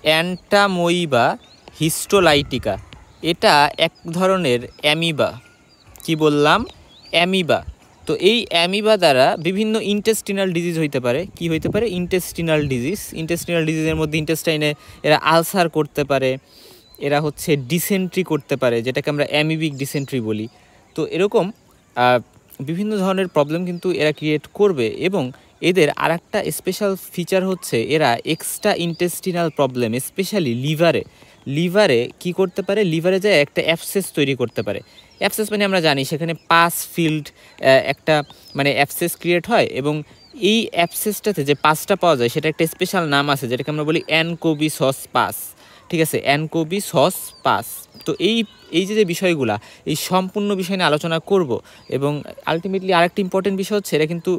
অ্যান্টামোইবা histolytica, এটা এক ধরনের অ্যামিবা। কি বললাম? অ্যামিবা। তো এই অ্যামিবা দ্বারা বিভিন্ন ইন্টেস্টিনাল ডিজিজ হইতে পারে। কি হইতে পারে? Intestinal disease. ইন্টেস্টিনাল ডিজিজের মধ্যে ইন্টেস্টাইনে এরা আলসার করতে পারে, এরা হচ্ছে ডিসেন্ট্রি করতে পারে, যেটাকে আমরা অ্যামিবিক ডিসেন্ট্রি বলি। তো এরকম বিভিন্ন ধরনের প্রবলেম কিন্তু এরা ক্রিয়েট করবে। এবং এদের আরেকটা স্পেশাল ফিচার হচ্ছে এরা এক্সট্রা ইন্টেস্টিনাল প্রবলেম, স্পেশালি লিভারে কি করতে পারে? লিভারে যায় একটা অ্যাবসেস তৈরি করতে পারে। অ্যাবসেস মানে আমরা জানি সেখানে পাস ফিল্ড একটা মানে অ্যাবসেস ক্রিয়েট হয়, এবং এই অ্যাবসেসটাতে যে পাসটা পাওয়া যায় সেটা একটা স্পেশাল নাম আছে, যেটাকে আমরা বলি অ্যানকোবিসস পাস। ঠিক আছে, অ্যানকোবিসস পাস। তো এই যে বিষয়গুলা, এই সম্পূর্ণ বিষয় নিয়ে আলোচনা করব। এবং আলটিমেটলি আরেকটা ইম্পর্টেন্ট বিষয় হচ্ছে এরা কিন্তু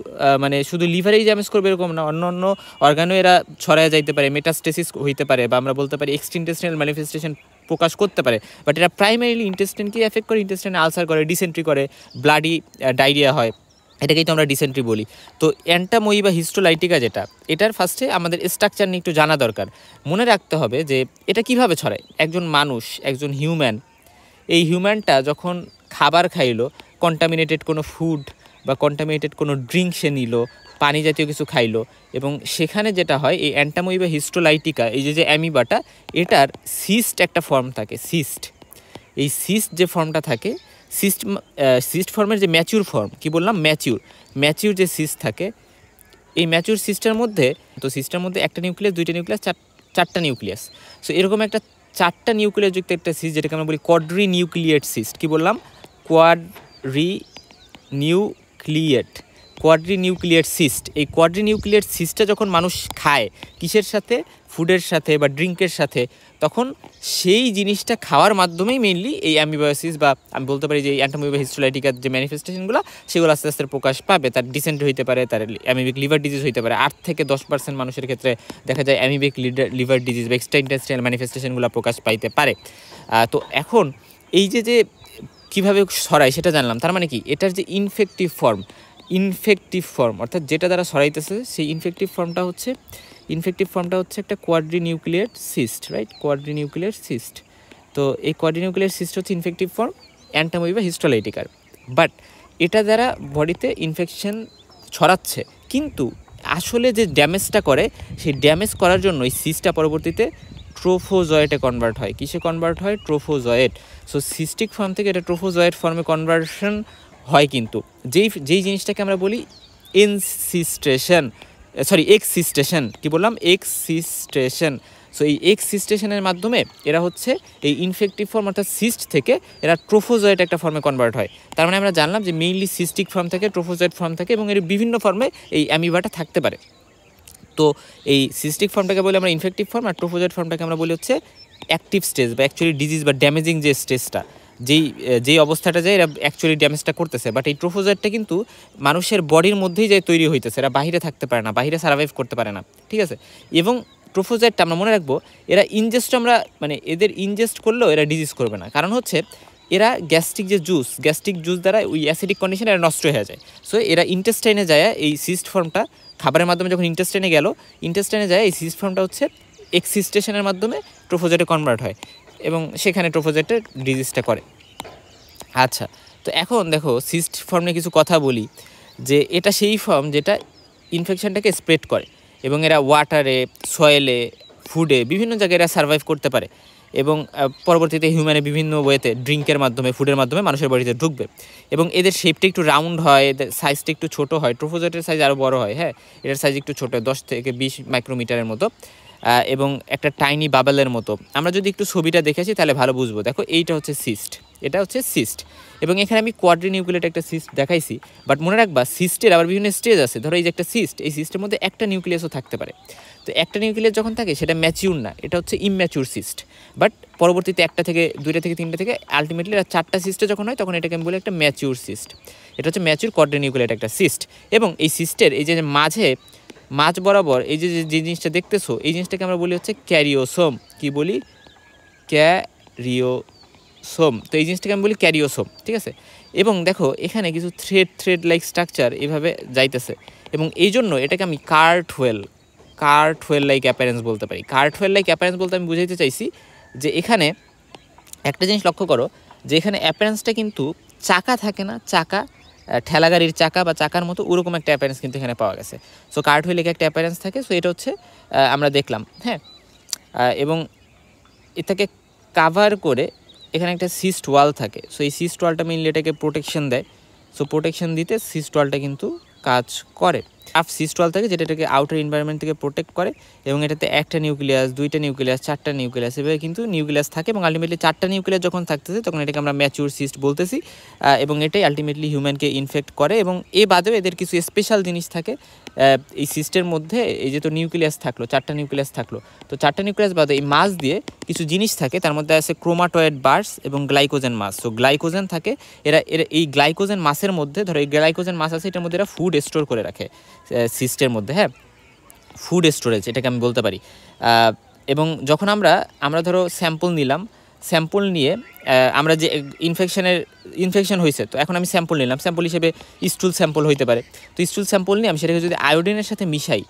মানে শুধু লিভারেই ড্যামেজ করবে এরকম না, অন্য অন্য অর্গানও এরা ছড়ায় যাইতে পারে, মেটাস্টেসিস হইতে পারে, বা আমরা বলতে পারি এক্সট্রাইন্টেস্টাইনাল ম্যানিফেস্টেশন প্রকাশ করতে পারে। বাট এরা প্রাইমারিলি ইন্টেস্টাইনকে এফেক্ট করে, ইন্টেস্টাইনে আলসার করে, ডিসেন্ট্রি করে, ব্লাডি ডায়রিয়া হয়, এটাকেই তো আমরা ডিসেন্ট্রি বলি। তো অ্যান্টামোইবা হিস্টোলাইটিকা যেটা, এটার ফার্স্টে আমাদের স্ট্রাকচার নিয়ে একটু জানা দরকার। মনে রাখতে হবে যে এটা কিভাবে ছড়ায়। একজন মানুষ, একজন হিউম্যান, এই হিউম্যানটা যখন খাবার খাইলো, কন্টামিনেটেড কোনো ফুড বা কন্টামিনেটেড কোনো ড্রিঙ্ক সে নিল, পানি জাতীয় কিছু খাইলো, এবং সেখানে যেটা হয় এই অ্যান্টামোইবা হিস্টোলাইটিকা, এই যে অ্যামিবাটা, এটার সিস্ট একটা ফর্ম থাকে, সিস্ট। এই সিস্ট যে ফর্মটা থাকে, সিস্ট ফর্মের যে ম্যাচিউর ফর্ম, কি বললাম? ম্যাচিউর যে সিস্ট থাকে, এই ম্যাচিউর সিস্টের মধ্যে, তো সিস্টের মধ্যে একটা নিউক্লিয়াস, দুইটা নিউক্লিয়াস, চারটা নিউক্লিয়াস। সো এরকম একটা চারটা নিউক্লিয়াস যুক্ত একটা সিস্ট, যেটাকে আমরা বলি কোয়াড্রি নিউক্লিয়েট সিস্ট। কি বললাম? কোয়াড্রি নিউক্লিয়েট সিস্ট। এই কোয়াড্রি নিউক্লিয়েট সিস্টটা যখন মানুষ খায়, কিসের সাথে? ফুডের সাথে বা ড্রিঙ্কের সাথে, তখন সেই জিনিসটা খাওয়ার মাধ্যমেই মেইনলি এই অ্যামিবায়োসিস, বা আমি বলতে পারি যে এই অ্যান্টামোইবা হিস্টোলাইটিকার যে ম্যানিফেস্টেশনগুলো, সেগুলো আস্তে আস্তে প্রকাশ পাবে। তার ডিসেন্ট্রি হইতে পারে, তার অ্যামিবিক লিভার ডিজিজ হইতে পারে। 8 থেকে 10% মানুষের ক্ষেত্রে দেখা যায় অ্যামিবিক লিভার ডিজিজ বা এক্সট্রা ইন্টেস্টাইনাল ম্যানিফেস্টেশনগুলো প্রকাশ পাইতে পারে। তো এখন এই যে কীভাবে ছড়ায় সেটা জানলাম। তার মানে কি? এটার যে ইনফেক্টিভ ফর্ম অর্থাৎ যেটা দ্বারা ছড়াইতেছে, সেই ইনফেক্টিভ ফর্মটা হচ্ছে একটা কোয়াড্রি nucleate cyst, right? কোয়াড্রি nucleate cyst. তো এই কোয়াড্রি নিউক্লিয়েট সিস্ট হচ্ছে ইনফেক্টিভ ফর্ম অ্যান্টামোইবা হিস্টোলাইটিকার। বাট এটা দ্বারা বডিতে ইনফেকশন ছড়াচ্ছে, কিন্তু আসলে যে ড্যামেজটা করে, সেই ড্যামেজ করার জন্য এই সিস্টটা পরবর্তীতে ট্রোফোজয়েটে কনভার্ট হয়। কিসে কনভার্ট হয়? ট্রোফোজয়েট। সো সিস্টিক ফর্ম থেকে এটা ট্রোফোজয়েট ফর্মে কনভার্সন হয়। কিন্তু যেই জিনিসটাকে আমরা বলি এক্সিস্টেশন। কি বললাম? এক্সিস্টেশন। সো এই এক্সিস্টেশনের মাধ্যমে এরা হচ্ছে এই ইনফেক্টিভ ফর্ম অর্থাৎ সিস্ট থেকে এরা ট্রোফোজয়েট একটা ফর্মে কনভার্ট হয়। তার মানে আমরা জানলাম যে মেইনলি সিস্টিক ফর্ম থেকে ট্রোফোজয়েট ফর্ম থাকে, এবং এর বিভিন্ন ফর্মে এই অ্যামিবাটা থাকতে পারে। তো এই সিস্টিক ফর্মটাকে বলি আমরা ইনফেক্টিভ ফর্ম, আর ট্রোফোজয়েট ফর্মটাকে আমরা বলি হচ্ছে অ্যাক্টিভ স্টেজ বা অ্যাকচুয়ালি ডিজিজ বা ড্যামেজিং যে স্টেজটা, যেই অবস্থাটা যায় এরা অ্যাকচুয়ালি ড্যামেজটা করতেছে। বাট এই ট্রোফোজয়েটটা কিন্তু মানুষের বডির মধ্যেই যায় তৈরি হইতেছে, এরা বাইরে থাকতে পারে না, বাইরে সার্ভাইভ করতে পারে না। ঠিক আছে? এবং ট্রোফোজয়েটটা আমরা মনে রাখবো, এরা এদের ইনজেস্ট করলেও এরা ডিজিজ করবে না। কারণ হচ্ছে এরা গ্যাস্ট্রিক জুস দ্বারা ওই অ্যাসিডিক কন্ডিশনে এরা নষ্ট হয়ে যায়। সো এরা ইন্টেস্টাইনে যায়, এই সিস্ট ফর্মটা খাবারের মাধ্যমে যখন ইন্টেস্টাইনে যায়, এই সিস্ট ফর্মটা হচ্ছে এক্সিস্টেশনের মাধ্যমে ট্রোফোজয়েটে কনভার্ট হয়, এবং সেখানে ট্রোফোজয়েটের ডিজিজটা করে। আচ্ছা, তো এখন দেখো সিস্ট ফর্ম নিয়ে কিছু কথা বলি, যে এটা সেই ফর্ম যেটা ইনফেকশনটাকে স্প্রেড করে, এবং এরা ওয়াটারে, সয়েলে, ফুডে, বিভিন্ন জায়গায় এরা সার্ভাইভ করতে পারে, এবং পরবর্তীতে হিউম্যানের বিভিন্ন ওয়েতে, ড্রিঙ্কের মাধ্যমে, ফুডের মাধ্যমে মানুষের বডিতে ঢুকবে। এবং এদের শেপটা একটু রাউন্ড হয়, এদের সাইজটা একটু ছোটো হয়। ট্রোফোজয়েটের সাইজ আরও বড় হয়, হ্যাঁ, এটার সাইজ একটু ছোটো, 10 থেকে 20 মাইক্রোমিটারের মতো, এবং একটা টাইনি বাবেলের মতো। আমরা যদি একটু ছবিটা দেখেছি তাহলে ভালো বুঝবো। দেখো এইটা হচ্ছে সিস্ট, এটা হচ্ছে সিস্ট, এবং এখানে আমি কোয়াড্রি নিউক্লিয়েট একটা সিস্ট দেখাইছি। বাট মনে রাখবা সিস্টের আবার বিভিন্ন স্টেজ আছে। ধরো এই যে একটা সিস্ট, এই সিস্টের মধ্যে একটা নিউক্লিয়াসও থাকতে পারে। তো একটা নিউক্লিয়াস যখন থাকে সেটা ম্যাচিউর না, এটা হচ্ছে ইম্যাচিউর সিস্ট। বাট পরবর্তীতে একটা থেকে, দুইটা থেকে, তিনটা থেকে আলটিমেটলি এটা 4টা সিস্টে যখন হয়, তখন এটাকে আমি বলি একটা ম্যাচিউর সিস্ট। এটা হচ্ছে ম্যাচিউর কোয়াড্রি নিউক্লিয়েট একটা সিস্ট। এবং এই সিস্টের এই যে মাঝ বরাবর এই যে জিনিসটা দেখতেছো, এই জিনিসটাকে আমরা বলি হচ্ছে ক্যারিওসোম। কি বলি? ক্যারিওসোম। তো এই জিনিসটাকে আমি বলি ক্যারিওসোম। ঠিক আছে? এবং দেখো এখানে কিছু থ্রেড লাইক স্ট্রাকচার এভাবে যাইতেছে, এবং এই জন্য এটাকে আমি cart cart wheel like appearance বলতে পারি। কার্ট হুইল লাইক অ্যাপিয়ারেন্স বলতে আমি বুঝাইতে চাইছি যে এখানে একটা জিনিস লক্ষ্য করো যে এখানে অ্যাপিয়ারেন্সটা কিন্তু চাকা থাকে না, চাকা ঠেলা গাড়ির চাকা বা চাকার মতো ওরকম একটা অ্যাপিয়ারেন্স কিন্তু এখানে পাওয়া গেছে। সো কার্ট হুইল লাইক একটা অ্যাপিয়ারেন্স থাকে। সো এটা হচ্ছে আমরা দেখলাম, হ্যাঁ। এবং এটাকে কাভার করে এখানে একটা সিস্ট ওয়াল থাকে। সো এই সিস্ট ওয়ালটা মেইনলি এটাকে প্রোটেকশন দেয়। সো প্রোটেকশন দিতে সিস্ট ওয়ালটা কিন্তু কাজ করে। সিস্ট ওয়াল থাকে যেটা এটাকে আউটার এনভায়রনমেন্ট থেকে প্রোটেক্ট করে, এবং এটাতে একটা নিউক্লিয়াস, দুইটা নিউক্লিয়াস, চারটা নিউক্লিয়াস, এভাবে কিন্তু নিউক্লিয়াস থাকে। এবং আলটিমেটলি চারটা নিউক্লিয়াস যখন থাকতেছে তখন এটাকে আমরা ম্যাচিউর সিস্ট বলতেছি, এবং এটাই আলটিমেটলি হিউম্যানকে ইনফেক্ট করে। এবং এ বাদেও এদের কিছু স্পেশাল জিনিস থাকে এই সিস্টের মধ্যে। এই যে তো নিউক্লিয়াস থাকলো, চারটা নিউক্লিয়াস থাকলো, তো চারটা নিউক্লিয়াস বাদে এই মাস দিয়ে কিছু জিনিস থাকে, তার মধ্যে আছে ক্রোমাটয়েড বার্স এবং গ্লাইকোজেন মাস। সো গ্লাইকোজেন থাকে, এরা এই গ্লাইকোজেন মাসের মধ্যে, ধরো এই গ্লাইকোজেন মাস আছে, এটার মধ্যে এরা ফুড স্টোর করে রাখে সিস্টের মধ্যে, হ্যাঁ, ফুড স্টোরেজ এটাকে আমি বলতে পারি। এবং যখন আমরা ধরো স্যাম্পল নিলাম, স্যাম্পল নিয়ে আমরা যে ইনফেকশন হয়েছে, তো এখন আমি স্যাম্পল নিলাম, স্যাম্পল হিসেবে স্টুল স্যাম্পল হইতে পারে। তো স্টুল স্যাম্পল নিয়ে আমি সেটাকে যদি আয়োডিনের সাথে মিশাই,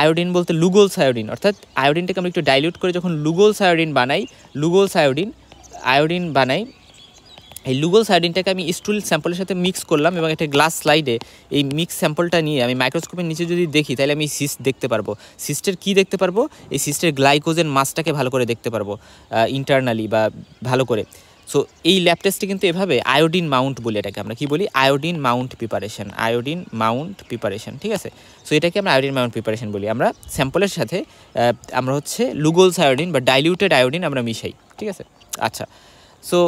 আয়োডিন বলতে লুগোলস আয়োডিন, অর্থাৎ আয়োডিনটাকে আমরা একটু ডাইলিউট করে যখন লুগোলস আয়োডিন বানাই, এই লুগোলস আয়োডিনটাকে আমি স্টুল স্যাম্পলের সাথে মিক্স করলাম, এবং একটা গ্লাস স্লাইডে এই মিক্স স্যাম্পলটা নিয়ে আমি মাইক্রোস্কোপের নিচে যদি দেখি, তাহলে আমি সিস্ট দেখতে পারবো। সিস্টের কী দেখতে পারবো? এই সিস্টের গ্লাইকোজেন মাসটাকে ভালো করে দেখতে পারবো ইন্টারনালি বা ভালো করে। সো এই ল্যাব টেস্টে কিন্তু এভাবে আয়োডিন মাউন্ট বলি, এটাকে আমরা কী বলি? আয়োডিন মাউন্ট প্রিপারেশন, ঠিক আছে? সো এটাকে আমরা আয়োডিন মাউন্ট প্রিপারেশন বলি। আমরা স্যাম্পলের সাথে আমরা হচ্ছে লুগোলস আয়োডিন বা ডাইলিউটেড আয়োডিন আমরা মিশাই, ঠিক আছে? আচ্ছা, সো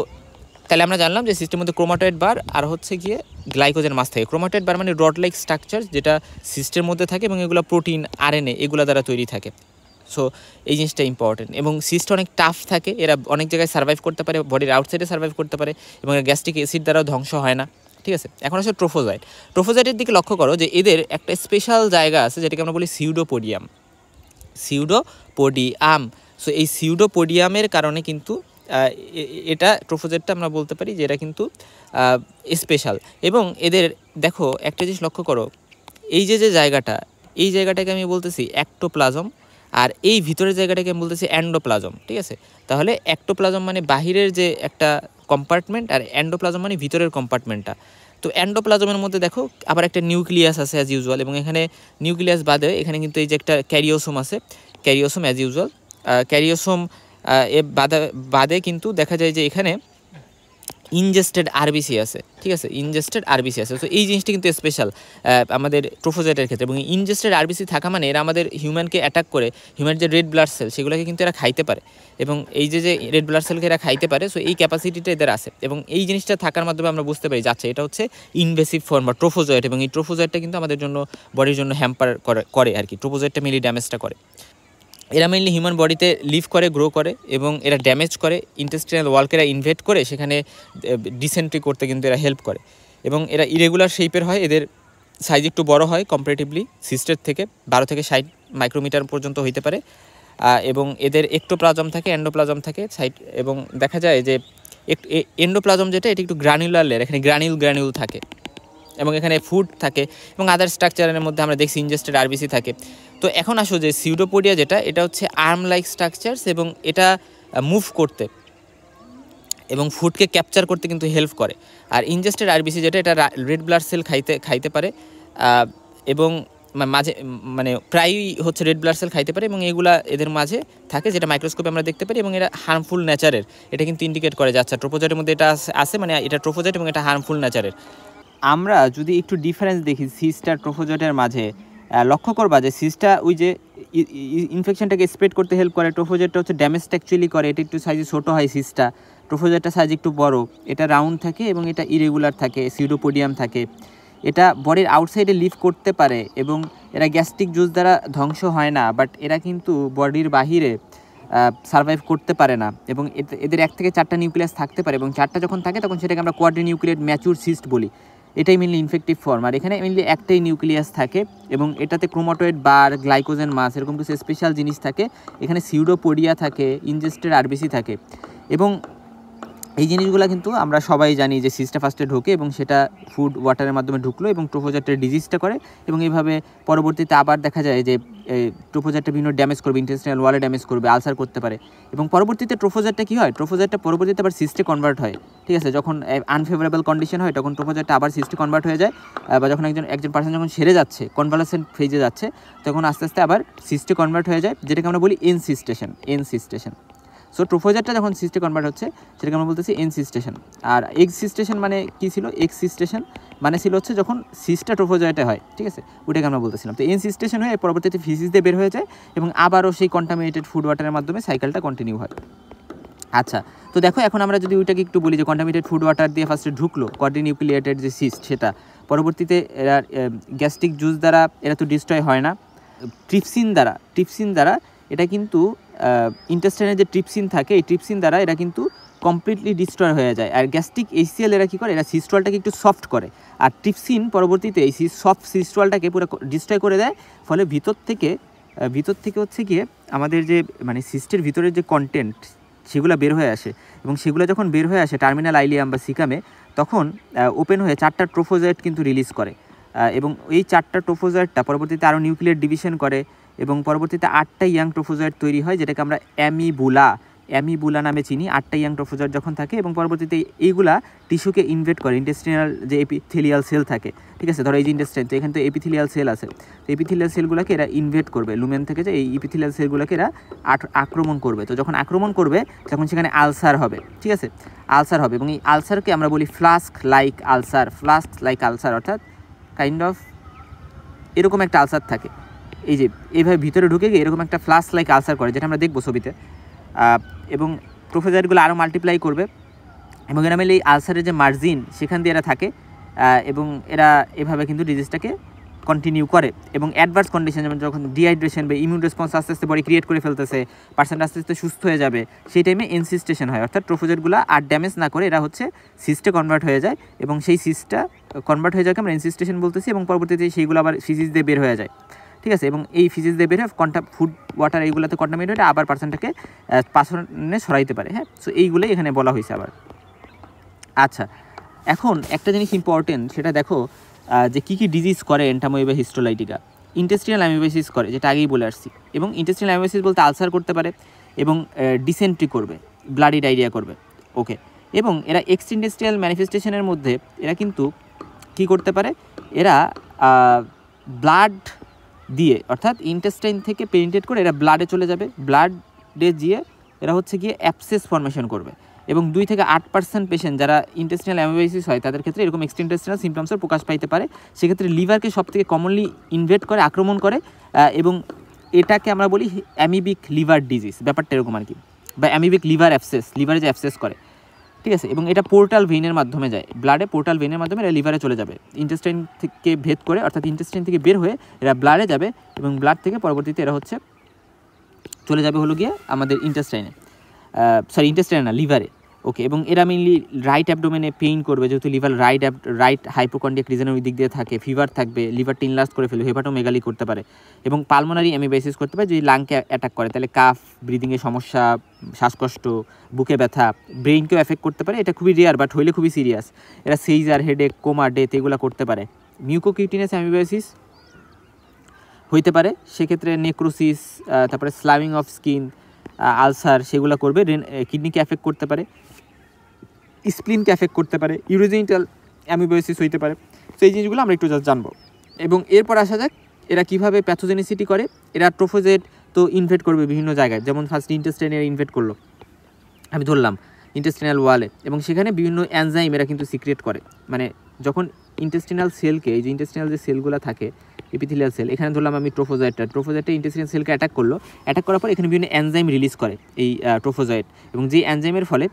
তাহলে আমরা জানলাম যে সিস্টেমের মধ্যে ক্রোমাটয়েড বার আর হচ্ছে গিয়ে গ্লাইকোজেন মাস থাকে। ক্রোমাটয়েড বার মানে রড লাইক স্ট্রাকচার, যেটা সিস্টেমের মধ্যে থাকে, এবং এগুলো প্রোটিন, আরএনএ এগুলো দ্বারা তৈরি থাকে। সো এই জিনিসটা ইম্পর্টেন্ট। এবং সিস্ট অনেক টাফ থাকে, এরা অনেক জায়গায় সার্ভাইভ করতে পারে, বডির আউটসাইডে সার্ভাইভ করতে পারে, এবং গ্যাস্ট্রিক অ্যাসিড দ্বারাও ধ্বংস হয় না, ঠিক আছে? এখন আসলে ট্রোফোজাইটের দিকে লক্ষ্য করো যে এদের একটা স্পেশাল জায়গা আছে যেটাকে আমরা বলি সিউডোপোডিয়াম। সো এই সিউডোপোডিয়ামের কারণে কিন্তু এটা ট্রোফোজাইটটা আমরা বলতে পারি যে এটা কিন্তু স্পেশাল। এবং এদের দেখো একটা জিনিস লক্ষ্য করো, এই যে জায়গাটা, এই জায়গাটাকে আমি বলতেছি অ্যাক্টোপ্লাজম, আর এই ভিতরের জায়গাটাকে আমি বলতেছি অ্যান্ডোপ্লাজম, ঠিক আছে? তাহলে অ্যাক্টোপ্লাজম মানে বাহিরের যে একটা কম্পার্টমেন্ট, আর অ্যান্ডোপ্লাজম মানে ভিতরের কম্পার্টমেন্টটা। তো অ্যান্ডোপ্লাজমের মধ্যে দেখো আবার একটা নিউক্লিয়াস আছে অ্যাজ ইউজুয়াল, এবং এখানে নিউক্লিয়াস বাদে এখানে কিন্তু এই যে একটা ক্যারিওসোম আছে, ক্যারিওসোম অ্যাজ ইউজুয়াল। ক্যারিওসোম বাদে কিন্তু দেখা যায় যে এখানে ইনজেস্টেড আরবিসি আছে, ঠিক আছে? ইনজেস্টেড আরবিসি আছে। সো এই জিনিসটা কিন্তু স্পেশাল আমাদের ট্রোফোজাইটের ক্ষেত্রে। এবং ইনজেস্টেড আরবিসি থাকা মানে এরা আমাদের হিউম্যানকে অ্যাটাক করে, হিউম্যান যে রেড ব্লাড সেল সেগুলোকে কিন্তু এরা খাইতে পারে, এবং এই যে রেড ব্লাড সেলকে এরা খাইতে পারে। সো এই ক্যাপাসিটিটা এদের আছে, এবং এই জিনিসটা থাকার মাধ্যমে আমরা বুঝতে পারি যাচ্ছে এটা হচ্ছে ইনভেসিভ ফর্ম বা ট্রোফোজয়েট, এবং এই ট্রোফোজয়েটটা কিন্তু আমাদের জন্য বডির জন্য হ্যাম্পার করে আর কি। ট্রোফোজয়েটটা মেনলি ড্যামেজটা করে। এরা মেনলি হিউম্যান বডিতে লিভ করে, গ্রো করে, এবং এরা ড্যামেজ করে ইন্টেস্টিনাল ওয়ালকে, এরা ইনভেট করে সেখানে ডিসেন্ট্রি করতে কিন্তু এরা হেল্প করে। এবং এরা ইরেগুলার শেপের হয়, এদের সাইজ একটু বড় হয় কম্পারেটিভলি সিস্টের থেকে, 12 থেকে 60 মাইক্রোমিটার পর্যন্ত হইতে পারে। এবং এদের এক্টোপ্লাজম থাকে, এন্ডোপ্লাজম থাকে সাইড, এবং দেখা যায় যে এন্ডোপ্লাজম যেটা এটা একটু গ্রানুলার লেয়ার, এখানে গ্রানিউল থাকে, এবং এখানে ফুড থাকে, এবং আদার স্ট্রাকচারের মধ্যে আমরা দেখছি ইনজেস্টেড আরবিসি থাকে। তো এখন আসো যে সিউডোপোডিয়া যেটা, এটা হচ্ছে আর্ম লাইক স্ট্রাকচারস, এবং এটা মুভ করতে এবং ফুডকে ক্যাপচার করতে কিন্তু হেল্প করে। আর ইনজেস্টেড আরবিসি যেটা, এটা রেড ব্লাড সেল খাইতে পারে, এবং মাঝে মানে প্রায়ই হচ্ছে রেড ব্লাড সেল খাইতে পারে, এবং এগুলা এদের মাঝে থাকে যেটা মাইক্রোস্কোপে আমরা দেখতে পারি, এবং এরা হার্মফুল নেচারের, এটা কিন্তু ইন্ডিকেট করে যাচ্ছে ট্রোফোজাইটের মধ্যে এটা আছে, মানে এটা ট্রোফোজাইট এবং এটা হার্মফুল নেচারের। আমরা যদি একটু ডিফারেন্স দেখি সিস্ট আর ট্রোফোজাইটের মাঝে, লক্ষ্য করবা যে সিস্টটা ওই যে ইনফেকশনটাকে স্প্রেড করতে হেল্প করে, ট্রোফোজাইটটা হচ্ছে ড্যামেজটা অ্যাকচুয়ালি করে, এটা একটু সাইজে ছোটো হয় সিস্টটা, ট্রোফোজাইটটা সাইজ একটু বড়, এটা রাউন্ড থাকে, এবং এটা ইরেগুলার থাকে, সিউডোপোডিয়াম থাকে। এটা বডির আউটসাইডে লিভ করতে পারে, এবং এরা গ্যাস্ট্রিক জুস দ্বারা ধ্বংস হয় না, বাট এরা কিন্তু বডির বাহিরে সার্ভাইভ করতে পারে না, এবং এদের 1 থেকে 4টা নিউক্লিয়াস থাকতে পারে, এবং 4টা যখন থাকে তখন সেটাকে আমরা কোয়াড্রিনিউক্লিয়েট ম্যাচিউর সিস্ট বলি। এটাই মেনলি ইনফেক্টিভ ফর্ম। আর এখানে মেনলি একটাই নিউক্লিয়াস থাকে, এবং এটাতে ক্রোমাটয়েড বার, গ্লাইকোজেন মাস এরকম কিছু স্পেশাল জিনিস থাকে। এখানে সিউডোপোডিয়া থাকে, ইনজেস্টেড আরবিসি থাকে, এবং এই জিনিসগুলো কিন্তু আমরা সবাই জানি যে সিস্টটা ফার্স্টে ঢোকে এবং সেটা ফুড ওয়াটারের মাধ্যমে ঢুকলো এবং ট্রোফোজাইটের ডিজিজটা করে এবং এইভাবে পরবর্তীতে আবার দেখা যায় যে ট্রোফোজাইটটা বিভিন্ন ড্যামেজ করবে, ইন্টেস্টিনাল ওয়ালে ড্যামেজ করবে, আলসার করতে পারে এবং পরবর্তীতে ট্রোফোজাইটটা কী হয়, ট্রোফোজাইটটা পরবর্তীতে আবার সিস্টে কনভার্ট হয়। ঠিক আছে, যখন আনফেভারেবল কন্ডিশন হয় তখন ট্রোফোজাইটটা আবার সিস্টে কনভার্ট হয়ে যায়, বা যখন একজন পার্সন যখন সেরে যাচ্ছে, কনভালেসেন্ট ফেজে যাচ্ছে, তখন আস্তে আস্তে আবার সিস্টে কনভার্ট হয়ে যায়, যেটাকে আমরা বলি এনসিস্টেশন। সো ট্রোফোজাইটটা যখন সিস্টে কনভার্ট হচ্ছে সেটাকে আমরা বলতেছি এনসিস্টেশন। আর এক্সিস্টেশন মানে কী ছিল, এক্সিস্টেশন মানে ছিল হচ্ছে যখন সিস্টটা ট্রোফোজাইটে হয়। ঠিক আছে, ওটাকে আমরা বলতেছিলাম। তো এনসিস্টেশন হয়ে পরবর্তীতে ফিসিস দিয়ে বের হয়ে যায় এবং আবারও সেই কন্টামিনেটেড ফুড ওয়াটারের মাধ্যমে সাইকেলটা কন্টিনিউ হয়। আচ্ছা, তো দেখো এখন আমরা যদি ওইটাকে একটু বলি যে কন্টামিনেটেড ফুড ওয়াটার দিয়ে ফার্স্টে ঢুকলো কোয়াড্রিনিউক্লিয়েটেড যে সিস্ট, সেটা পরবর্তীতে এরা গ্যাস্ট্রিক জুস দ্বারা এরা তো ডিস্ট্রয় হয় না, ট্রিপসিন দ্বারা এটা কিন্তু ইন্টেস্টাইনে যে ট্রিপসিন থাকে, এই ট্রিপসিন দ্বারা এরা কিন্তু কমপ্লিটলি ডিস্ট্রয় হয়ে যায়। আর গ্যাস্ট্রিক এইচসিএল এরা কী করে, এরা সিস্টলটাকে একটু সফট করে, আর ট্রিপসিন পরবর্তীতে এই সফট সিস্টলটাকে পুরো ডিস্ট্রয় করে দেয়। ফলে ভিতর থেকে হচ্ছে গিয়ে আমাদের যে মানে সিস্টের ভিতরের যে কন্টেন্ট সেগুলো বের হয়ে আসে এবং সেগুলো যখন বের হয়ে আসে টার্মিনাল আইলিয়াম বা সিকামে, তখন ওপেন হয়ে 4টা ট্রোফোজাইট কিন্তু রিলিজ করে এবং এই 4টা ট্রোফোজাইটটা পরবর্তীতে আরও নিউক্লিয়ার ডিভিশন করে এবং পরবর্তীতে 8টা ইয়াং ট্রোফোজাইট তৈরি হয়, যেটাকে আমরা অ্যামিবুলা নামে চিনি। 8টা ইয়াং ট্রোফোজাইট যখন থাকে এবং পরবর্তীতে এইগুলা টিস্যুকে ইনভেট করে, ইন্টেস্টিনাল যে এপিথেলিয়াল সেল থাকে, ঠিক আছে, ধরো এই যে ইন্টেস্টাইন, তো এখানে তো এপিথেলিয়াল সেল আছে, তো এপিথেলিয়াল সেলগুলোকে এরা ইনভেট করবে, লুমেন থেকে যে এই এপিথেলিয়াল সেলগুলোকে এরা আক্রমণ করবে। তো যখন আক্রমণ করবে তখন সেখানে আলসার হবে। ঠিক আছে, আলসার হবে এবং এই আলসারকে আমরা বলি ফ্লাস্ক লাইক আলসার, অর্থাৎ কাইন্ড অফ এরকম একটা আলসার থাকে, এই যে এইভাবে ভিতরে ঢুকে গিয়ে এরকম একটা ফ্লাস্ক লাইক আলসার করে, যেটা আমরা দেখবো ছবিতে। এবং ট্রোফোজাইটগুলো আরও মাল্টিপ্লাই করবে এবং এরা মিলে এই আলসারের যে মার্জিন সেখান দিয়ে এরা থাকে এবং এরা এভাবে কিন্তু ডিজিজটাকে কন্টিনিউ করে। এবং অ্যাডভার্স কন্ডিশন, যেমন যখন ডিহাইড্রেশন বা ইমিউন রেসপন্স আস্তে আস্তে বডি ক্রিয়েট করে ফেলতেছে, পার্সেন্ট আস্তে আস্তে সুস্থ হয়ে যাবে, সেই টাইমে এনসিস্টেশন হয়, অর্থাৎ ট্রোফোজাইটগুলো আর ড্যামেজ না করে এরা হচ্ছে সিস্টে কনভার্ট হয়ে যায় এবং সেই সিস্টটা কনভার্ট হয়ে যায় আমরা এনসিস্টেশন বলতেছি এবং পরবর্তীতে সেইগুলো আবার ফিজিস দিয়ে বের হয়ে যায়। ঠিক আছে, এবং এই ফিজিস দিয়ে বের হয়ে ফুড ওয়াটার এইগুলোতে কন্টামিনেট হয়ে আবার পার্সেন্টটাকে পার্সনে সরাইতে পারে। হ্যাঁ, সো এইগুলোই এখানে বলা হয়েছে আবার। আচ্ছা, এখন একটা জিনিস ইম্পর্টেন্ট, সেটা দেখো যে কী ডিজিজ করে এন্টামোয়েবা হিস্টোলাইটিকা। ইন্টেস্টিনাল অ্যামিবাইসিস করে, যেটা আগেই বলে আসছি, এবং ইন্টেস্টিনাল অ্যামিবাইসিস বলতে আলসার করতে পারে এবং ডিসেন্ট্রি করবে, ব্লাডি ডায়রিয়া করবে। ওকে, এবং এরা এক্সইন্টেস্টিনাল ম্যানিফেস্টেশনের মধ্যে এরা কিন্তু কী করতে পারে, এরা ব্লাড দিয়ে, অর্থাৎ ইন্টেস্টাইন থেকে পেনিট্রেট করে এরা ব্লাডে চলে যাবে, ব্লাডে গিয়ে এরা হচ্ছে গিয়ে অ্যাবসেস ফর্মেশন করবে এবং 2 থেকে 8% পেশেন্ট যারা ইন্টেস্টিনাল অ্যামিবাইসিস হয় তাদের ক্ষেত্রে এরকম এক্সট্রাইন্টেস্টিনাল সিমটমসের প্রকাশ পাইতে পারে। সেক্ষেত্রে লিভারকে সবথেকে কমনলি ইনভেড করে, আক্রমণ করে এবং এটাকে আমরা বলি অ্যামিবিক লিভার ডিজিজ, ব্যাপারটা এরকম আর কি, বা অ্যামিবিক লিভার অ্যাবসেস, লিভারে যে অ্যাবসেস করে। ঠিক আছে, এবং এটা পোর্টাল ভেইনের মাধ্যমে যায়, ব্লাডে পোর্টাল ভেইনের মাধ্যমে এরা লিভারে চলে যাবে, ইন্টেস্টাইন থেকে ভেদ করে, অর্থাৎ ইন্টেস্টাইন থেকে বের হয়ে এরা ব্লাডে যাবে এবং ব্লাড থেকে পরবর্তীতে এরা হচ্ছে চলে যাবে হলো গিয়ে আমাদের ইন্টেস্টাইনে না, লিভারে। ওকে, এবং এরা মেনলি রাইট অ্যাবডোমেনে পেইন করবে, যেহেতু লিভার রাইট হাইপোকন্ডিয়াক রিজনের ওই দিক দিয়ে থাকে, ফিভার থাকবে, লিভারটা ইনলাস্ট করে ফেলবে, হেপাটোমেগালি করতে পারে এবং পালমোনারি অ্যামিবাইসিস করতে পারে, যদি লাংকে অ্যাটাক করে তাহলে কাফ, ব্রিদিংয়ের সমস্যা, শ্বাসকষ্ট, বুকে ব্যথা, ব্রেইনকেও এফেক্ট করতে পারে। এটা খুবই রেয়ার, বাট হইলে খুবই সিরিয়াস। এরা সেইজার, হেডেক, কোমা, ডেথ এগুলো করতে পারে। মিউকোকিউটিনাস অ্যামিবাইসিস হইতে পারে, সেক্ষেত্রে নেক্রোসিস, তারপরে স্লামিং অফ স্কিন, আলসার সেগুলো করবে, কিডনিকে এফেক্ট করতে পারে, স্প্লিনকে এফেক্ট করতে পারে, ইউরোজেনিটাল অ্যামিবাইসিস হইতে পারে। তো এই জিনিসগুলো আমরা একটু জাস্ট জানবো এবং এরপর আসা যাক এরা কীভাবে প্যাথোজেনিসিটি করে। এরা ট্রোফোজাইট তো ইনভেট করবে বিভিন্ন জায়গায়, যেমন ফার্স্ট ইন্টেস্টাইনে ইনভেট করলো, আমি ধরলাম ইন্টেস্টিনাল ওয়ালে, এবং সেখানে বিভিন্ন এনজাইম এরা কিন্তু সিক্রিয়েট করে। মানে যখন ইন্টেস্টিনাল সেলকে, এই যে ইন্টেস্টিনাল যে সেলগুলো থাকে এপিথেলিয়াল সেল, এখানে ধরলাম আমি ট্রোফোজাইটটা ইন্টেস্টিনাল সেলকে অ্যাটাক করার পর এখানে বিভিন্ন এনজাইম রিলিজ করে এই ট্রোফোজাইট, এবং যেই এনজাইমের ফলে